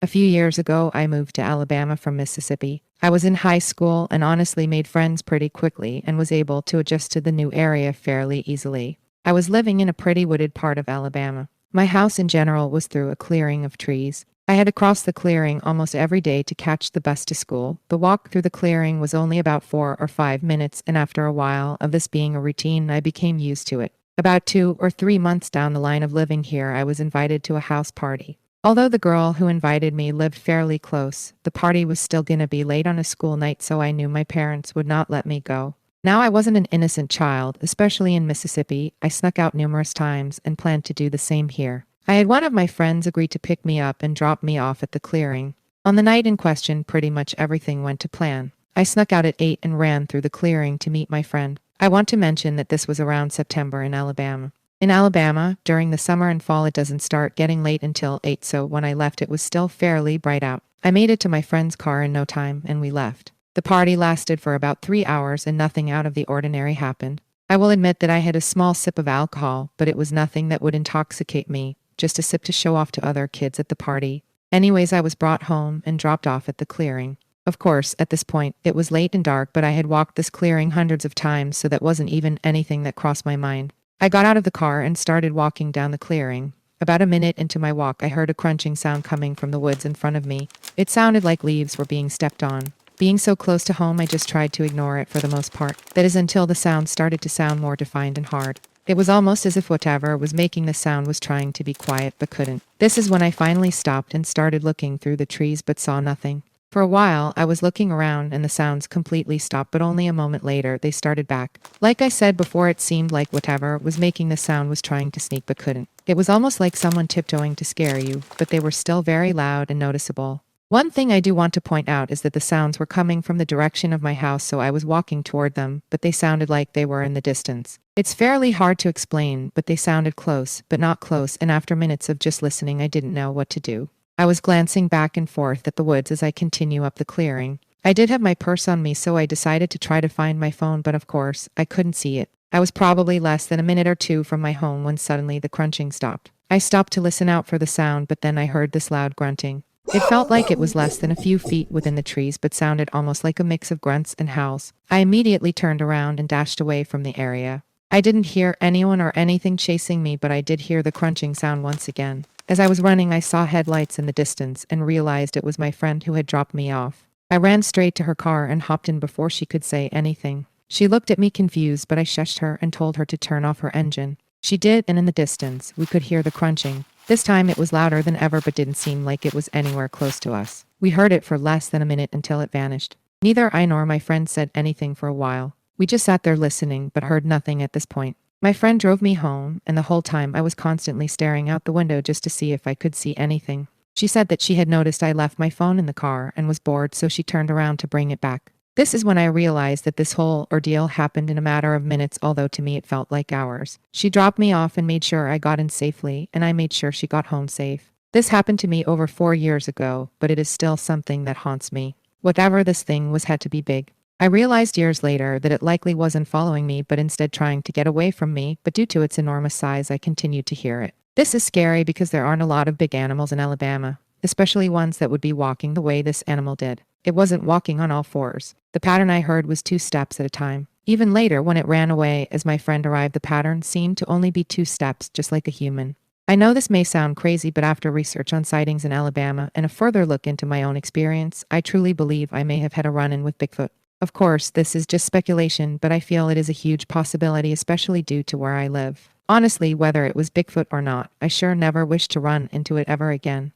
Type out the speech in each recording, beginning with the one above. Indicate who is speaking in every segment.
Speaker 1: A few years ago, I moved to Alabama from Mississippi. I was in high school and honestly made friends pretty quickly and was able to adjust to the new area fairly easily. I was living in a pretty wooded part of Alabama. My house in general was through a clearing of trees. I had to cross the clearing almost every day to catch the bus to school. The walk through the clearing was only about 4 or 5 minutes, and after a while of this being a routine, I became used to it. About 2 or 3 months down the line of living here, I was invited to a house party. Although the girl who invited me lived fairly close, the party was still gonna be late on a school night, so I knew my parents would not let me go. Now, I wasn't an innocent child, especially in Mississippi. I snuck out numerous times and planned to do the same here. I had one of my friends agree to pick me up and drop me off at the clearing. On the night in question, pretty much everything went to plan. I snuck out at 8 and ran through the clearing to meet my friend. I want to mention that this was around September in Alabama. In Alabama, during the summer and fall, it doesn't start getting late until 8, so when I left, it was still fairly bright out. I made it to my friend's car in no time, and we left. The party lasted for about 3 hours and nothing out of the ordinary happened. I will admit that I had a small sip of alcohol, but it was nothing that would intoxicate me, just a sip to show off to other kids at the party. Anyways, I was brought home and dropped off at the clearing. Of course, at this point, it was late and dark, but I had walked this clearing hundreds of times, so that wasn't even anything that crossed my mind. I got out of the car and started walking down the clearing. About a minute into my walk, I heard a crunching sound coming from the woods in front of me. It sounded like leaves were being stepped on. Being so close to home, I just tried to ignore it for the most part. That is until the sound started to sound more defined and hard. It was almost as if whatever was making the sound was trying to be quiet but couldn't. This is when I finally stopped and started looking through the trees but saw nothing. For a while, I was looking around and the sounds completely stopped, but only a moment later, they started back. Like I said before, it seemed like whatever was making the sound was trying to sneak but couldn't. It was almost like someone tiptoeing to scare you, but they were still very loud and noticeable. One thing I do want to point out is that the sounds were coming from the direction of my house, so I was walking toward them, but they sounded like they were in the distance. It's fairly hard to explain, but they sounded close, but not close, and after minutes of just listening, I didn't know what to do. I was glancing back and forth at the woods as I continue up the clearing. I did have my purse on me, so I decided to try to find my phone, but of course, I couldn't see it. I was probably less than a minute or two from my home when suddenly the crunching stopped. I stopped to listen out for the sound, but then I heard this loud grunting. It felt like it was less than a few feet within the trees, but sounded almost like a mix of grunts and howls. I immediately turned around and dashed away from the area. I didn't hear anyone or anything chasing me, but I did hear the crunching sound once again. As I was running, I saw headlights in the distance and realized it was my friend who had dropped me off. I ran straight to her car and hopped in before she could say anything. She looked at me confused, but I shushed her and told her to turn off her engine. She did, and in the distance, we could hear the crunching. This time it was louder than ever, but didn't seem like it was anywhere close to us. We heard it for less than a minute until it vanished. Neither I nor my friend said anything for a while. We just sat there listening, but heard nothing at this point. My friend drove me home, and the whole time I was constantly staring out the window just to see if I could see anything. She said that she had noticed I left my phone in the car and was bored, so she turned around to bring it back. This is when I realized that this whole ordeal happened in a matter of minutes, although to me it felt like hours. She dropped me off and made sure I got in safely, and I made sure she got home safe. This happened to me over 4 years ago, but it is still something that haunts me. Whatever this thing was had to be big. I realized years later that it likely wasn't following me, but instead trying to get away from me, but due to its enormous size, I continued to hear it. This is scary because there aren't a lot of big animals in Alabama, especially ones that would be walking the way this animal did. It wasn't walking on all fours. The pattern I heard was 2 steps at a time. Even later, when it ran away as my friend arrived, the pattern seemed to only be 2 steps, just like a human. I know this may sound crazy, but after research on sightings in Alabama and a further look into my own experience, I truly believe I may have had a run-in with Bigfoot. Of course, this is just speculation, but I feel it is a huge possibility, especially due to where I live. Honestly, whether it was Bigfoot or not, I sure never wish to run into it ever again.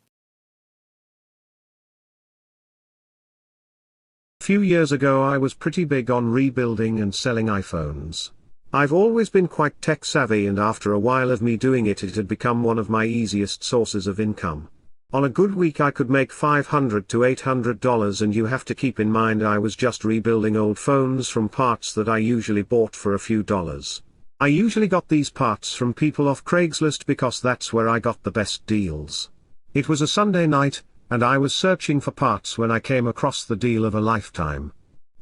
Speaker 2: A few years ago I was pretty big on rebuilding and selling iPhones. I've always been quite tech savvy, and after a while of me doing it, it had become one of my easiest sources of income. On a good week I could make $500 to $800, and you have to keep in mind I was just rebuilding old phones from parts that I usually bought for a few dollars. I usually got these parts from people off Craigslist because that's where I got the best deals. It was a Sunday night, and I was searching for parts when I came across the deal of a lifetime.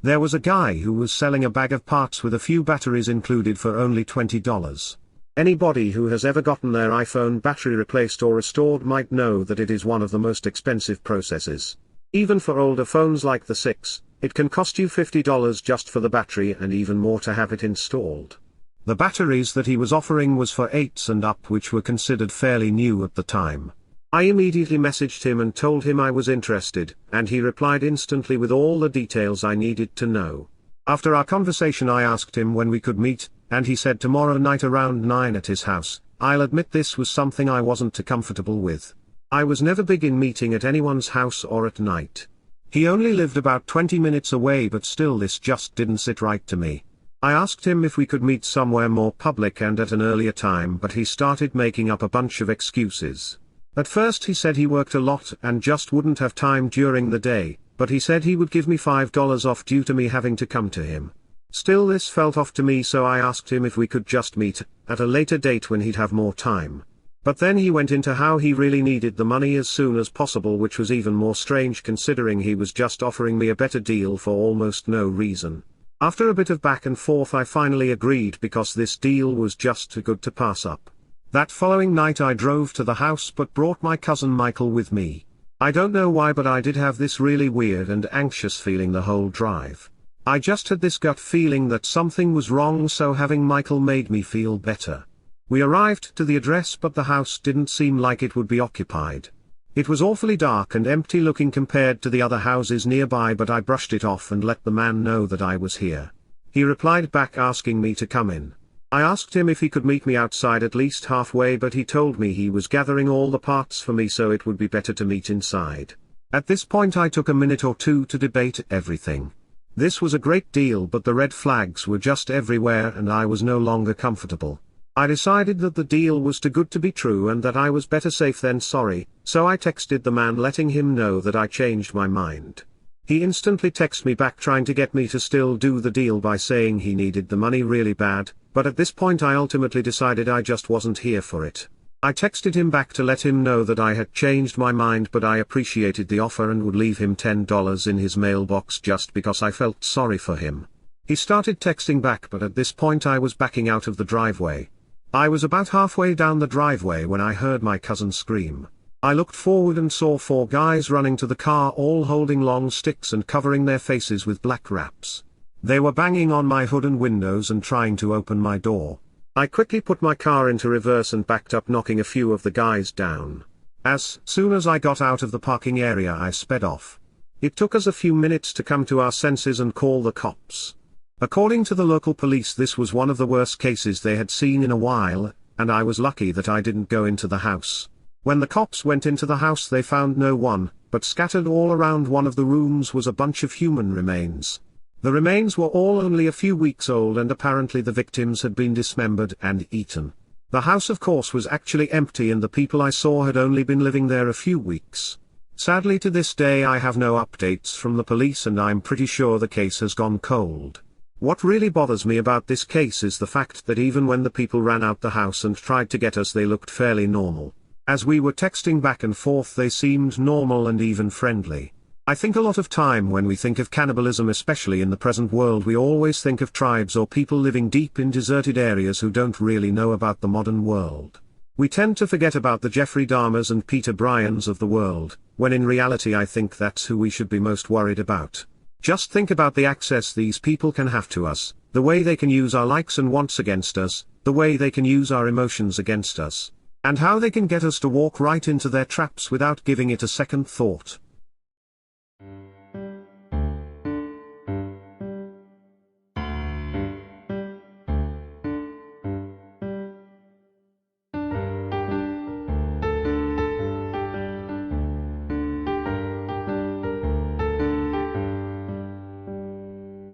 Speaker 2: There was a guy who was selling a bag of parts with a few batteries included for only $20. Anybody who has ever gotten their iPhone battery replaced or restored might know that it is one of the most expensive processes. Even for older phones like the 6, it can cost you $50 just for the battery and even more to have it installed. The batteries that he was offering was for 8s and up, which were considered fairly new at the time. I immediately messaged him and told him I was interested, and he replied instantly with all the details I needed to know. After our conversation I asked him when we could meet, and he said tomorrow night around 9 at his house. I'll admit this was something I wasn't too comfortable with. I was never big in meeting at anyone's house or at night. He only lived about 20 minutes away, but still this just didn't sit right to me. I asked him if we could meet somewhere more public and at an earlier time, but he started making up a bunch of excuses. At first he said he worked a lot and just wouldn't have time during the day, but he said he would give me $5 off due to me having to come to him. Still this felt off to me, so I asked him if we could just meet at a later date when he'd have more time. But then he went into how he really needed the money as soon as possible, which was even more strange considering he was just offering me a better deal for almost no reason. After a bit of back and forth I finally agreed because this deal was just too good to pass up. That following night I drove to the house but brought my cousin Michael with me. I don't know why, but I did have this really weird and anxious feeling the whole drive. I just had this gut feeling that something was wrong, so having Michael made me feel better. We arrived to the address, but the house didn't seem like it would be occupied. It was awfully dark and empty looking compared to the other houses nearby, but I brushed it off and let the man know that I was here. He replied back asking me to come in. I asked him if he could meet me outside at least halfway, but he told me he was gathering all the parts for me, so it would be better to meet inside. At this point I took a minute or two to debate everything. This was a great deal, but the red flags were just everywhere and I was no longer comfortable. I decided that the deal was too good to be true and that I was better safe than sorry, so I texted the man letting him know that I changed my mind. He instantly texted me back trying to get me to still do the deal by saying he needed the money really bad, but at this point I ultimately decided I just wasn't here for it. I texted him back to let him know that I had changed my mind, but I appreciated the offer and would leave him $10 in his mailbox just because I felt sorry for him. He started texting back, but at this point I was backing out of the driveway. I was about halfway down the driveway when I heard my cousin scream. I looked forward and saw 4 guys running to the car, all holding long sticks and covering their faces with black wraps. They were banging on my hood and windows and trying to open my door. I quickly put my car into reverse and backed up, knocking a few of the guys down. As soon as I got out of the parking area I sped off. It took us a few minutes to come to our senses and call the cops. According to the local police, this was one of the worst cases they had seen in a while, and I was lucky that I didn't go into the house. When the cops went into the house they found no one, but scattered all around one of the rooms was a bunch of human remains. The remains were all only a few weeks old and apparently the victims had been dismembered and eaten. The house of course was actually empty and the people I saw had only been living there a few weeks. Sadly to this day I have no updates from the police and I'm pretty sure the case has gone cold. What really bothers me about this case is the fact that even when the people ran out the house and tried to get us they looked fairly normal. As we were texting back and forth they seemed normal and even friendly. I think a lot of time when we think of cannibalism, especially in the present world, we always think of tribes or people living deep in deserted areas who don't really know about the modern world. We tend to forget about the Jeffrey Dahmers and Peter Bryans of the world, when in reality I think that's who we should be most worried about. Just think about the access these people can have to us, the way they can use our likes and wants against us, the way they can use our emotions against us, and how they can get us to walk right into their traps without giving it a second thought.